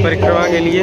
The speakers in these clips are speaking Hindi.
परिक्रमा के लिए।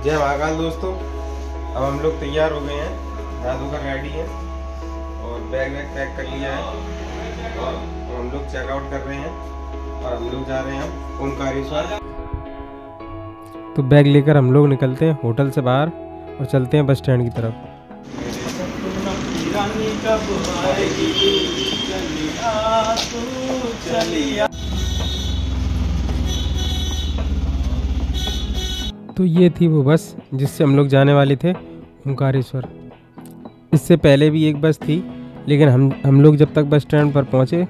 जय महाकाल दोस्तों, अब हम लोग तैयार हो गए हैं, नहा धोकर रेडी हैं और बैग वैग पैक कर लिया है और हम लोग चेकआउट कर रहे हैं और हम लोग जा रहे हैं ओमकारेश्वर। तो बैग लेकर हम लोग निकलते हैं होटल से बाहर और चलते हैं बस स्टैंड की तरफ। तो ये थी वो बस जिससे हम लोग जाने वाले थे ओमकारेश्वर। इससे पहले भी एक बस थी, लेकिन हम लोग जब तक बस स्टैंड पर पहुँचे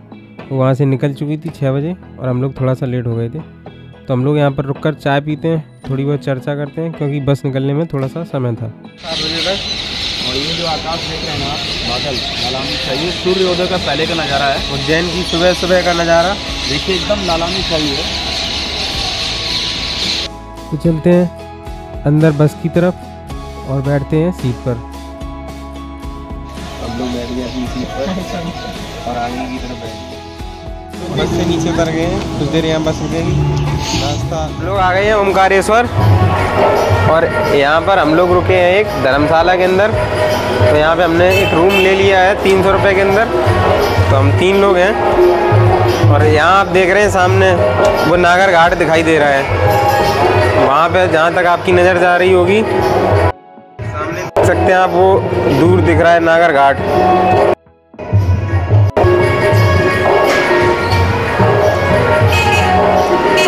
वहाँ से निकल चुकी थी 6 बजे और हम लोग थोड़ा सा लेट हो गए थे। तो हम लोग यहाँ पर रुककर चाय पीते हैं, थोड़ी बहुत चर्चा करते हैं, क्योंकि बस निकलने में थोड़ा सा समय था। 7 बजे तक। और ये जो आकाश देख रहे हैं ना, बादल लालामी चाहिए, सूर्योदय का पहले का नज़ारा है। उज्जैन की सुबह सुबह का नज़ारा देखिए, एकदम लालामी चाहिए। तो चलते हैं अंदर बस की तरफ और बैठते हैं सीट पर। हम लोग बैठ गए अपनी सीट पर और आगे की तरफ बैठ गए। बस से नीचे उतर गए हैं, कुछ देर यहाँ बस रुकेगी, नाश्ता। हम लोग आ गए हैं ओमकारेश्वर और यहाँ पर हम लोग रुके हैं एक धर्मशाला के अंदर। तो यहाँ पे हमने एक रूम ले लिया है 300 रुपये के अंदर। तो हम 3 लोग हैं और यहाँ आप देख रहे हैं सामने वो नागर घाट दिखाई दे रहा है। वहाँ पे जहाँ तक आपकी नज़र जा रही होगी सामने देख सकते हैं आप, वो दूर दिख रहा है नागर घाट।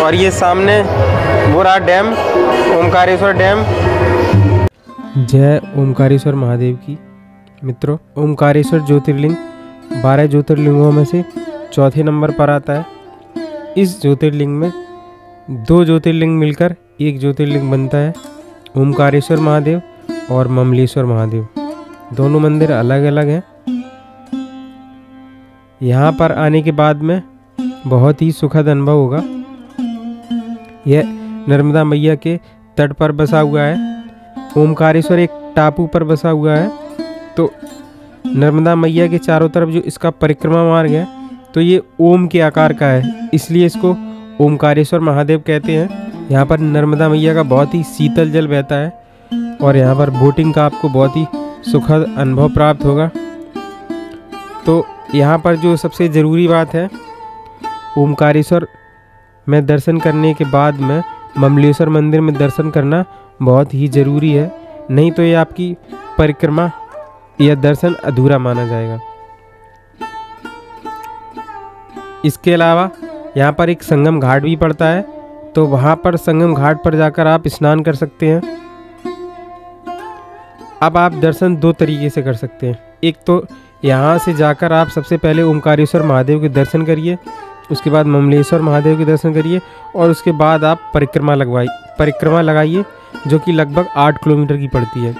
और ये सामने वो रहा डैम, ओमकारेश्वर डैम। जय ओमकारेश्वर महादेव की। मित्रों, ओमकारेश्वर ज्योतिर्लिंग 12 ज्योतिर्लिंगों में से चौथे नंबर पर आता है। इस ज्योतिर्लिंग में 2 ज्योतिर्लिंग मिलकर एक ज्योतिर्लिंग बनता है, ओमकारेश्वर महादेव और ममलेश्वर महादेव। दोनों मंदिर अलग अलग हैं। यहाँ पर आने के बाद में बहुत ही सुखद अनुभव होगा। यह नर्मदा मैया के तट पर बसा हुआ है। ओमकारेश्वर एक टापू पर बसा हुआ है। तो नर्मदा मैया के चारों तरफ जो इसका परिक्रमा मार्ग है, तो ये ओम के आकार का है, इसलिए इसको ओमकारेश्वर महादेव कहते हैं। यहाँ पर नर्मदा मैया का बहुत ही शीतल जल बहता है और यहाँ पर बोटिंग का आपको बहुत ही सुखद अनुभव प्राप्त होगा। तो यहाँ पर जो सबसे ज़रूरी बात है, ओमकारेश्वर में दर्शन करने के बाद में ममलेश्वर मंदिर में दर्शन करना बहुत ही ज़रूरी है, नहीं तो ये आपकी परिक्रमा या दर्शन अधूरा माना जाएगा। इसके अलावा यहाँ पर एक संगम घाट भी पड़ता है, तो वहाँ पर संगम घाट पर जाकर आप स्नान कर सकते हैं। अब आप दर्शन 2 तरीके से कर सकते हैं। एक तो यहाँ से जाकर आप सबसे पहले ओमकारेश्वर महादेव के दर्शन करिए, उसके बाद ममलेश्वर महादेव के दर्शन करिए और उसके बाद आप परिक्रमा लगाइए, जो कि लगभग 8 किलोमीटर की पड़ती है।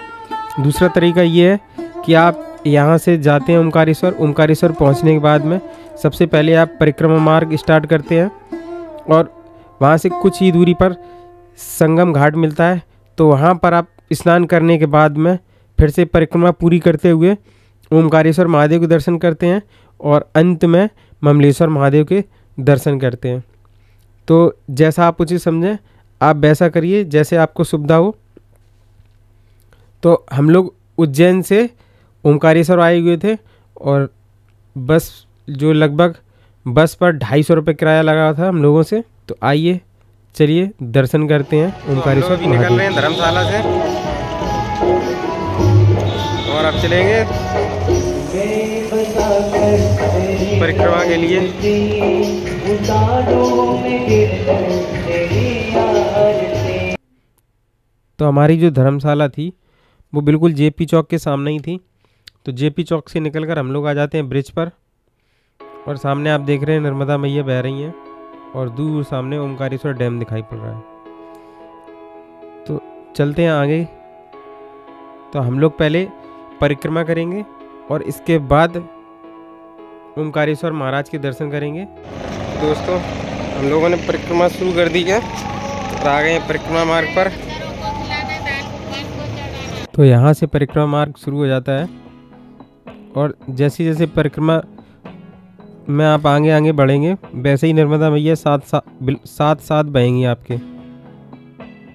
दूसरा तरीका ये है कि आप यहाँ से जाते हैं ओमकारेश्वर पहुँचने के बाद में सबसे पहले आप परिक्रमा मार्ग स्टार्ट करते हैं और वहाँ से कुछ ही दूरी पर संगम घाट मिलता है। तो वहाँ पर आप स्नान करने के बाद में फिर से परिक्रमा पूरी करते हुए ओमकारेश्वर महादेव के दर्शन करते हैं और अंत में ममलेश्वर महादेव के दर्शन करते हैं। तो जैसा आप उचित समझें आप वैसा करिए, जैसे आपको सुविधा हो। तो हम लोग उज्जैन से ओमकारेश्वर आए हुए थे और बस जो लगभग बस पर 250 रुपये किराया लगा था हम लोगों से। तो आइए चलिए दर्शन करते हैं ओमकारेश्वर महादेव। निकल रहे हैं धर्मशाला से और अब चलेंगे परिक्रमा के लिए। तो हमारी जो धर्मशाला थी वो बिल्कुल जेपी चौक के सामने ही थी। तो जेपी चौक से निकलकर हम लोग आ जाते हैं ब्रिज पर और सामने आप देख रहे हैं नर्मदा मैया बह रही हैं और दूर सामने ओमकारेश्वर डैम दिखाई पड़ रहा है। तो चलते हैं आगे। तो हम लोग पहले परिक्रमा करेंगे और इसके बाद ओमकारेश्वर महाराज के दर्शन करेंगे। दोस्तों हम लोगों ने परिक्रमा शुरू कर दी है और आ गए हैं परिक्रमा मार्ग पर। तो यहाँ से परिक्रमा मार्ग शुरू हो जाता है और जैसे जैसे परिक्रमा में आप आगे आगे बढ़ेंगे वैसे ही नर्मदा मैया साथ साथ बहेंगी आपके।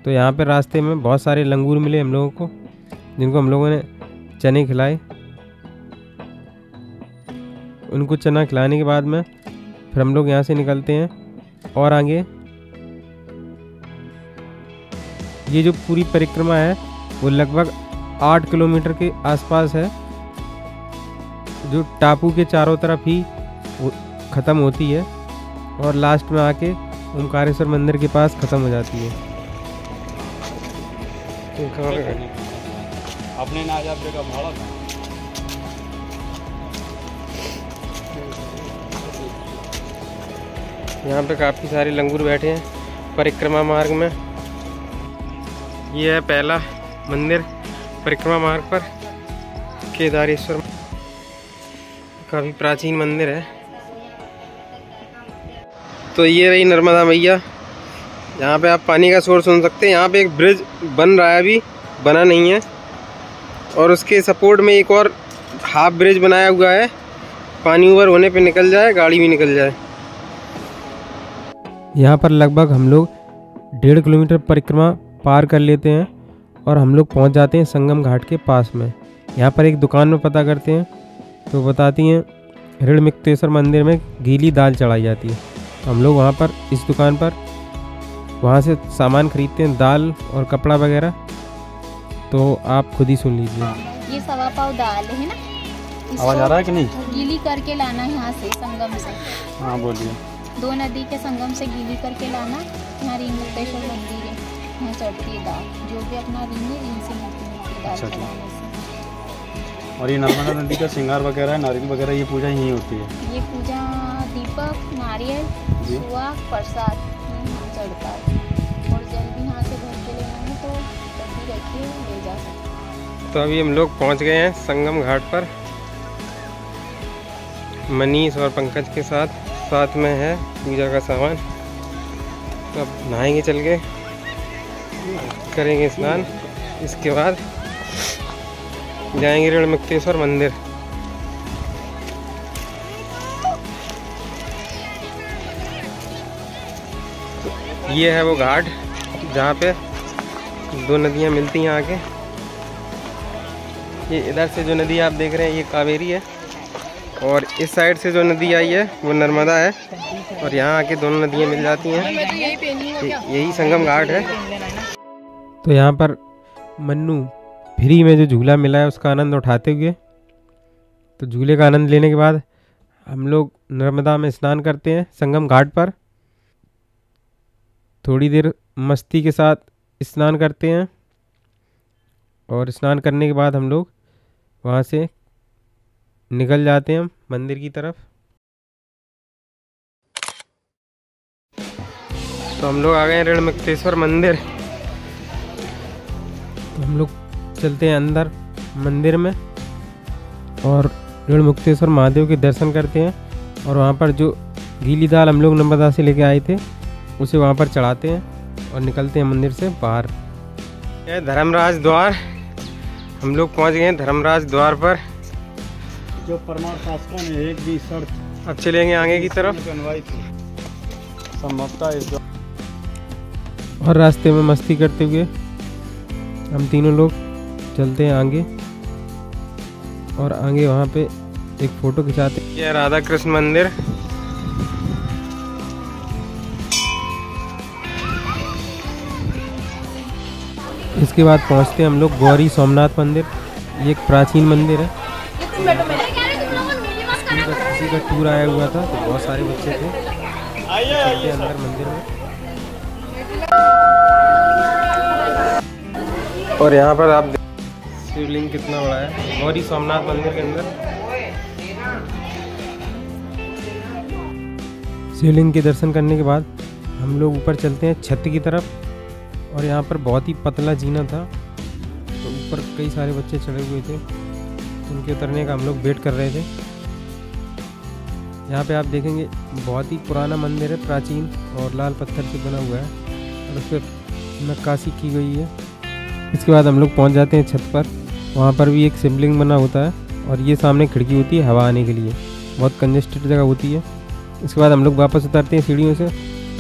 तो यहाँ पे रास्ते में बहुत सारे लंगूर मिले हम लोगों को, जिनको हम लोगों ने चने खिलाए। उनको चना खिलाने के बाद में फिर हम लोग यहाँ से निकलते हैं और आगे। ये जो पूरी परिक्रमा है वो लगभग 8 किलोमीटर के आसपास है, जो टापू के चारों तरफ ही ख़त्म होती है और लास्ट में आके ओमकारेश्वर मंदिर के पास ख़त्म हो जाती है। अपने ना जा का भाड़ा यहाँ पे काफ़ी सारे लंगूर बैठे हैं परिक्रमा मार्ग में। ये है पहला मंदिर परिक्रमा मार्ग पर, केदारेश्वर। काफ़ी प्राचीन मंदिर है। तो ये रही नर्मदा मैया। यहाँ पे आप पानी का शोर सुन सकते हैं। यहाँ पे एक ब्रिज बन रहा है, अभी बना नहीं है, और उसके सपोर्ट में एक और हाफ ब्रिज बनाया हुआ है। पानी ऊपर होने पे निकल जाए, गाड़ी भी निकल जाए। यहाँ पर लगभग हम लोग 1.5 किलोमीटर परिक्रमा पार कर लेते हैं और हम लोग पहुँच जाते हैं संगम घाट के पास में। यहाँ पर एक दुकान में पता करते हैं तो बताती हैं ऋणमुक्तेश्वर मंदिर में गीली दाल चढ़ाई जाती है। हम लोग वहाँ पर इस दुकान पर वहाँ से सामान खरीदते हैं, दाल और कपड़ा वगैरह। तो आप खुद ही सुन लीजिए। ये 1.25 पाव दाल है ना, आवाज आ रहा है कि नहीं? गीली करके लाना यहाँ से संगम से। हाँ बोलिए। 2 नदी के संगम से गीली करके लाना। यहाँ ऋणमुक्तेश्वर मंदिर है, यहाँ चढ़ती है दाल। जो भी अपना ऋण है ऋण से मिलती दाल चढ़ाने से। और ये नर्मदा नदी का श्रृंगार वगैरह, नारियल वगैरह, ये पूजा यहीं होती है? ये पूजा दीपक, नारियल, सुआ, प्रसाद यहाँ चढ़ता है। और जल भी यहाँ से भर के लेना है तो तभी रखिए, ले जा सकते। तो अभी हम लोग पहुँच गए हैं संगम घाट पर मनीष और पंकज के साथ। साथ में है पूजा का सामान। तो अब नहाएंगे, चल के करेंगे स्नान। इसके बाद जाएंगे ऋणमुक्तेश्वर मंदिर। ये है वो घाट जहाँ पे 2 नदियाँ मिलती हैं आके। ये इधर से जो नदी आप देख रहे हैं ये कावेरी है, और इस साइड से जो नदी आई है वो नर्मदा है, और यहाँ आके दोनों नदियाँ मिल जाती हैं। यही संगम घाट है। तो यहाँ पर मन्नू फ्री में जो झूला मिला है उसका आनंद उठाते हुए, तो झूले का आनंद लेने के बाद हम लोग नर्मदा में स्नान करते हैं संगम घाट पर। थोड़ी देर मस्ती के साथ स्नान करते हैं और स्नान करने के बाद हम लोग वहाँ से निकल जाते हैं मंदिर की तरफ। तो हम लोग आ गए हैं ऋणमुक्तेश्वर मंदिर। तो हम लोग चलते हैं अंदर मंदिर में और ऋणमुक्तेश्वर महादेव के दर्शन करते हैं, और वहाँ पर जो गीली दाल हम लोग नर्मदा से लेके आए थे उसे वहाँ पर चढ़ाते हैं और निकलते हैं मंदिर से बाहर। यह धर्मराज द्वार हम लोग पहुंच गए हैं धर्मराज द्वार पर। जो परमार शासकों ने एक भी शर्त अब चलेंगे आगे की तरफ संभवतः इस और रास्ते में मस्ती करते हुए हम तीनों लोग चलते हैं आगे और आगे वहाँ पे एक फ़ोटो खिंचाते हैं। यह राधा कृष्ण मंदिर। इसके बाद पहुँचते हैं हम लोग गौरी सोमनाथ मंदिर। ये एक प्राचीन मंदिर है। किसी का टूर आया हुआ था तो बहुत सारे बच्चे थे। चलते अंदर मंदिर में और यहाँ पर आप शिवलिंग कितना बड़ा है गौरी सोमनाथ मंदिर के अंदर। शिवलिंग के दर्शन करने के बाद हम लोग ऊपर चलते हैं छत की तरफ और यहाँ पर बहुत ही पतला जीना था तो ऊपर कई सारे बच्चे चढ़े हुए थे, उनके उतरने का हम लोग वेट कर रहे थे। यहाँ पे आप देखेंगे बहुत ही पुराना मंदिर है, प्राचीन और लाल पत्थर से बना हुआ है और उस पर नक्काशी की गई है। इसके बाद हम लोग पहुँच जाते हैं छत पर। वहाँ पर भी एक शिवलिंग बना होता है और ये सामने खिड़की होती है हवा आने के लिए, बहुत कंजेस्टेड जगह होती है। इसके बाद हम लोग वापस उतरते हैं सीढ़ियों से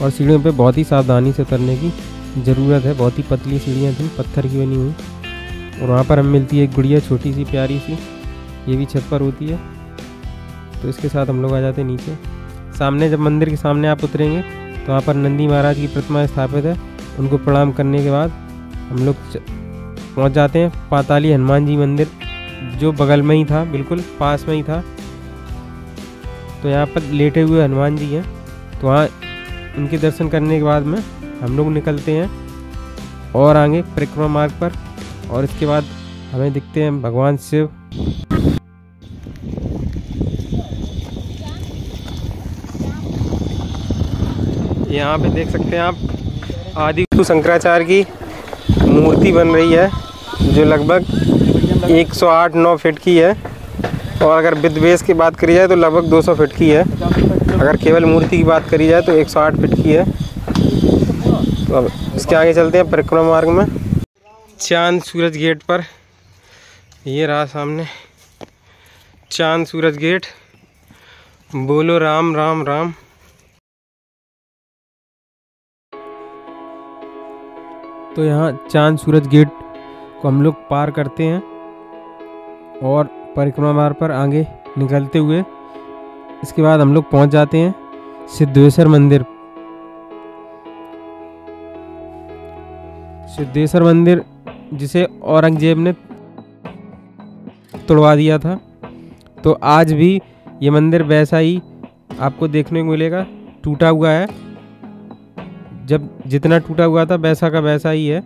और सीढ़ियों पे बहुत ही सावधानी से उतरने की ज़रूरत है। बहुत ही पतली सीढ़ियाँ थी, पत्थर की बनी हुई। और वहाँ पर हमें मिलती है एक गुड़िया छोटी सी प्यारी सी, ये भी छत पर होती है। तो इसके साथ हम लोग आ जाते हैं नीचे। सामने जब मंदिर के सामने आप उतरेंगे तो वहाँ पर नंदी महाराज की प्रतिमा स्थापित है। उनको प्रणाम करने के बाद हम लोग पहुँच जाते हैं पाताली हनुमान जी मंदिर, जो बगल में ही था, बिल्कुल पास में ही था। तो यहाँ पर लेटे हुए हनुमान जी हैं, तो वहाँ उनके दर्शन करने के बाद में हम लोग निकलते हैं और आगे परिक्रमा मार्ग पर। और इसके बाद हमें दिखते हैं भगवान शिव। यहाँ पे देख सकते हैं आप आदि गुरु शंकराचार्य की मूर्ति बन रही है, जो लगभग 108-9 फीट की है। और अगर विद बेस की बात करी जाए तो लगभग 200 फीट की है। अगर केवल मूर्ति की बात करी जाए तो 108 फीट की है। तो अब इसके आगे चलते हैं परिक्रमा मार्ग में। चांद सूरज गेट पर, ये रहा सामने चांद सूरज गेट। बोलो राम राम राम। तो यहाँ चांद सूरज गेट को हम लोग पार करते हैं और परिक्रमा मार्ग पर आगे निकलते हुए इसके बाद हम लोग पहुँच जाते हैं सिद्धेश्वर मंदिर। सिद्धेश्वर मंदिर जिसे औरंगजेब ने तोड़वा दिया था, तो आज भी ये मंदिर वैसा ही आपको देखने को मिलेगा, टूटा हुआ है। जब जितना टूटा हुआ था वैसा का वैसा ही है।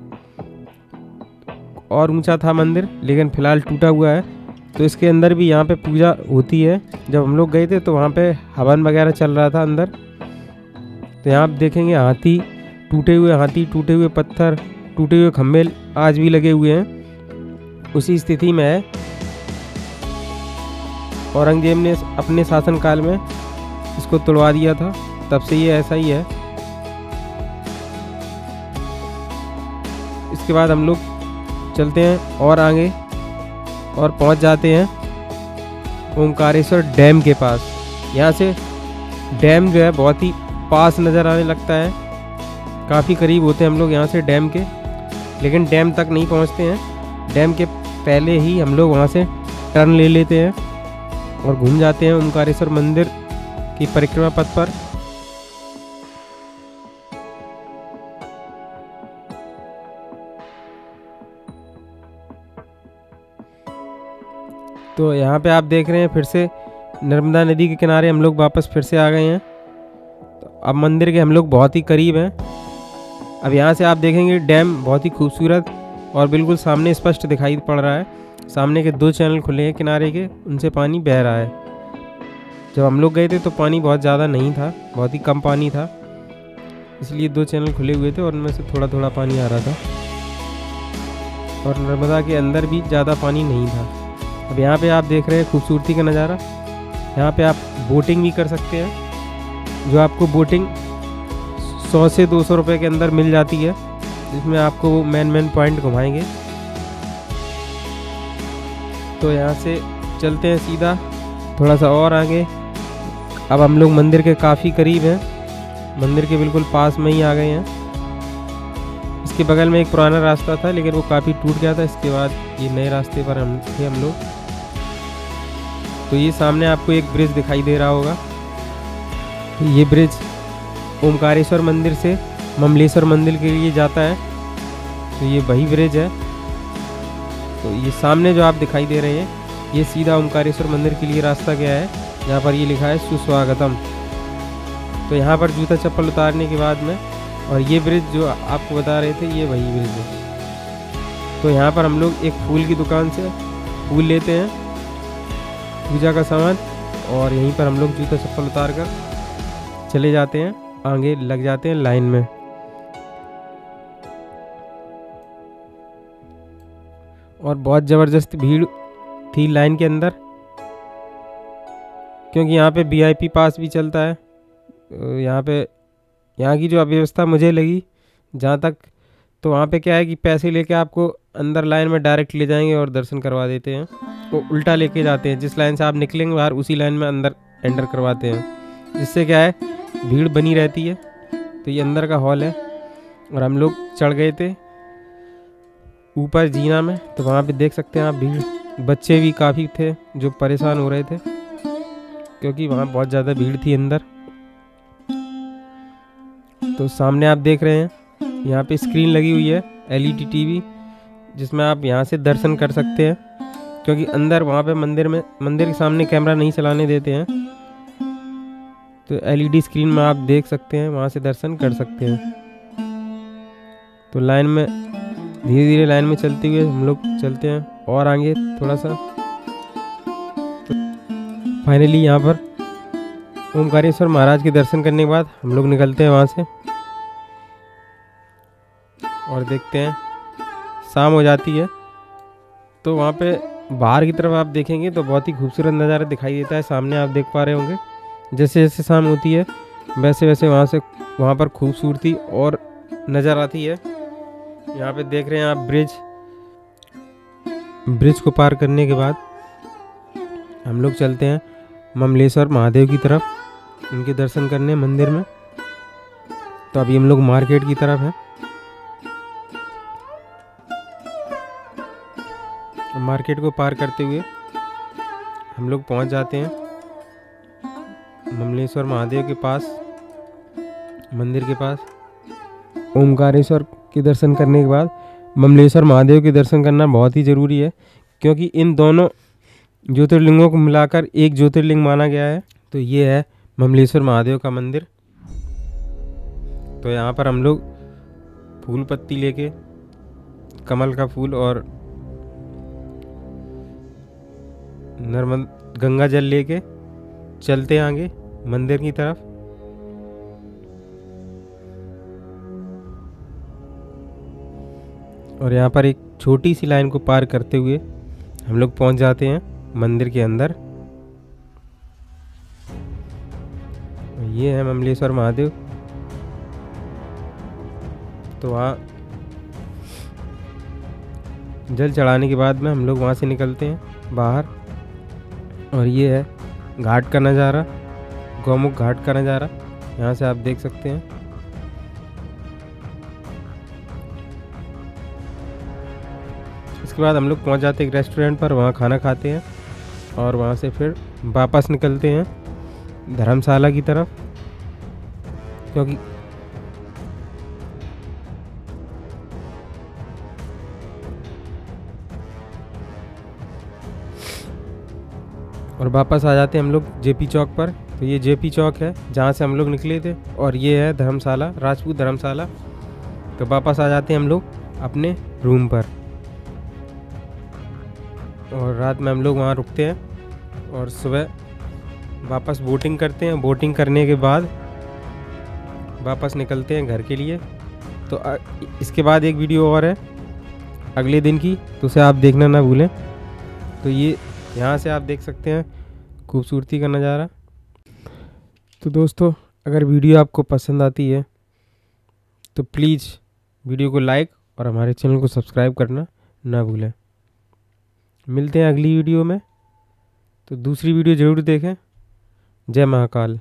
और ऊंचा था मंदिर, लेकिन फ़िलहाल टूटा हुआ है। तो इसके अंदर भी यहाँ पे पूजा होती है। जब हम लोग गए थे तो वहाँ पे हवन वगैरह चल रहा था अंदर। तो यहाँ आप देखेंगे हाथी, टूटे हुए हाथी, टूटे हुए पत्थर, टूटे हुए खम्भे आज भी लगे हुए हैं, उसी स्थिति में है। औरंगजेब ने अपने शासनकाल में इसको तोड़वा दिया था, तब से ये ऐसा ही है। इसके बाद हम लोग चलते हैं और आगे और पहुंच जाते हैं ओंकारेश्वर डैम के पास। यहाँ से डैम जो है बहुत ही पास नज़र आने लगता है, काफ़ी करीब होते हैं हम लोग यहाँ से डैम के। लेकिन डैम तक नहीं पहुँचते हैं, डैम के पहले ही हम लोग वहाँ से टर्न ले लेते हैं और घूम जाते हैं ओंकारेश्वर मंदिर की परिक्रमा पथ पर। तो यहाँ पे आप देख रहे हैं फिर से नर्मदा नदी के किनारे हम लोग वापस फिर से आ गए हैं। तो अब मंदिर के हम लोग बहुत ही करीब हैं। अब यहाँ से आप देखेंगे डैम बहुत ही खूबसूरत और बिल्कुल सामने स्पष्ट दिखाई पड़ रहा है। सामने के 2 चैनल खुले हैं किनारे के, उनसे पानी बह रहा है। जब हम लोग गए थे तो पानी बहुत ज़्यादा नहीं था, बहुत ही कम पानी था, इसलिए 2 चैनल खुले हुए थे और उनमें से थोड़ा थोड़ा पानी आ रहा था। और नर्मदा के अंदर भी ज़्यादा पानी नहीं था। अब यहाँ पे आप देख रहे हैं खूबसूरती का नज़ारा। यहाँ पे आप बोटिंग भी कर सकते हैं, जो आपको बोटिंग 100 से 200 रुपये के अंदर मिल जाती है, जिसमें आपको वो मेन पॉइंट घुमाएंगे। तो यहाँ से चलते हैं सीधा थोड़ा सा और आगे। अब हम लोग मंदिर के काफ़ी करीब हैं, मंदिर के बिल्कुल पास में ही आ गए हैं। इसके बगल में एक पुराना रास्ता था लेकिन वो काफ़ी टूट गया था, इसके बाद ये नए रास्ते पर हम लोग। तो ये सामने आपको एक ब्रिज दिखाई दे रहा होगा, तो ये ब्रिज ओमकारेश्वर मंदिर से ममलेश्वर मंदिर के लिए जाता है, तो ये वही ब्रिज है। तो ये सामने जो आप दिखाई दे रहे हैं ये सीधा ओमकारेश्वर मंदिर के लिए रास्ता गया है, यहाँ पर ये लिखा है सुस्वागतम। तो यहाँ पर जूता चप्पल उतारने के बाद में, और ये ब्रिज जो आपको बता रहे थे ये वही ब्रिज है। तो यहाँ पर हम लोग एक फूल की दुकान से फूल लेते हैं, पूजा का सामान, और यहीं पर हम लोग जूता चप्पल उतार कर चले जाते हैं, आगे लग जाते हैं लाइन में। और बहुत ज़बरदस्त भीड़ थी लाइन के अंदर, क्योंकि यहाँ पे VIP पास भी चलता है। यहाँ की जो अव्यवस्था मुझे लगी जहाँ तक, तो वहाँ पे क्या है कि पैसे लेके आपको अंदर लाइन में डायरेक्ट ले जाएंगे और दर्शन करवा देते हैं। वो उल्टा लेके जाते हैं, जिस लाइन से आप निकलेंगे बाहर उसी लाइन में अंदर एंटर करवाते हैं, जिससे क्या है भीड़ बनी रहती है। तो ये अंदर का हॉल है, और हम लोग चढ़ गए थे ऊपर जीना में, तो वहाँ पे देख सकते हैं आप भीड़, बच्चे भी काफ़ी थे जो परेशान हो रहे थे क्योंकि वहाँ बहुत ज़्यादा भीड़ थी अंदर। तो सामने आप देख रहे हैं यहाँ पे स्क्रीन लगी हुई है LED TV, जिसमें आप यहाँ से दर्शन कर सकते हैं, क्योंकि अंदर वहाँ पे मंदिर के सामने कैमरा नहीं चलाने देते हैं। तो LED स्क्रीन में आप देख सकते हैं, वहाँ से दर्शन कर सकते हैं। तो लाइन में धीरे धीरे लाइन में चलते हुए हम लोग चलते हैं और आगे थोड़ा सा। तो फाइनली यहाँ पर ओमकारेश्वर महाराज के दर्शन करने के बाद हम लोग निकलते हैं वहाँ से, और देखते हैं शाम हो जाती है। तो वहाँ पे बाहर की तरफ आप देखेंगे तो बहुत ही खूबसूरत नज़ारा दिखाई देता है। सामने आप देख पा रहे होंगे जैसे जैसे शाम होती है वैसे वैसे वहाँ पर खूबसूरती और नज़र आती है। यहाँ पे देख रहे हैं आप ब्रिज को पार करने के बाद हम लोग चलते हैं ममलेश्वर महादेव की तरफ, उनके दर्शन करने मंदिर में। तो अभी हम लोग मार्केट की तरफ हैं। मार्केट को पार करते हुए हम लोग पहुंच जाते हैं ममलेश्वर महादेव के पास, मंदिर के पास। ओमकारेश्वर के दर्शन करने के बाद ममलेश्वर महादेव के दर्शन करना बहुत ही ज़रूरी है, क्योंकि इन दोनों ज्योतिर्लिंगों को मिलाकर एक ज्योतिर्लिंग माना गया है। तो ये है ममलेश्वर महादेव का मंदिर। तो यहाँ पर हम लोग फूल पत्ती लेके, कमल का फूल और गंगा जल लेके चलते हैं आगे मंदिर की तरफ। और यहाँ पर एक छोटी सी लाइन को पार करते हुए हम लोग पहुँच जाते हैं मंदिर के अंदर। ये है ममलेश्वर महादेव। तो वहाँ जल चढ़ाने के बाद में हम लोग वहाँ से निकलते हैं बाहर। और ये है घाट का नज़ारा, गौमुख घाट का नज़ारा, यहाँ से आप देख सकते हैं। इसके बाद हम लोग पहुँच जाते हैं एक रेस्टोरेंट पर, वहाँ खाना खाते हैं और वहाँ से फिर वापस निकलते हैं धर्मशाला की तरफ, क्योंकि और वापस आ जाते हैं हम लोग JP चौक पर। तो ये JP चौक है जहाँ से हम लोग निकले थे, और ये है धर्मशाला, राजपूत धर्मशाला। तो वापस आ जाते हैं हम लोग अपने रूम पर, और रात में हम लोग वहाँ रुकते हैं और सुबह वापस बोटिंग करते हैं। बोटिंग करने के बाद वापस निकलते हैं घर के लिए। तो इसके बाद एक वीडियो और है अगले दिन की, तो उसे आप देखना ना भूलें। तो ये यहाँ से आप देख सकते हैं खूबसूरती का नज़ारा। तो दोस्तों, अगर वीडियो आपको पसंद आती है तो प्लीज़ वीडियो को लाइक और हमारे चैनल को सब्सक्राइब करना ना भूलें। मिलते हैं अगली वीडियो में, तो दूसरी वीडियो ज़रूर देखें। जय महाकाल।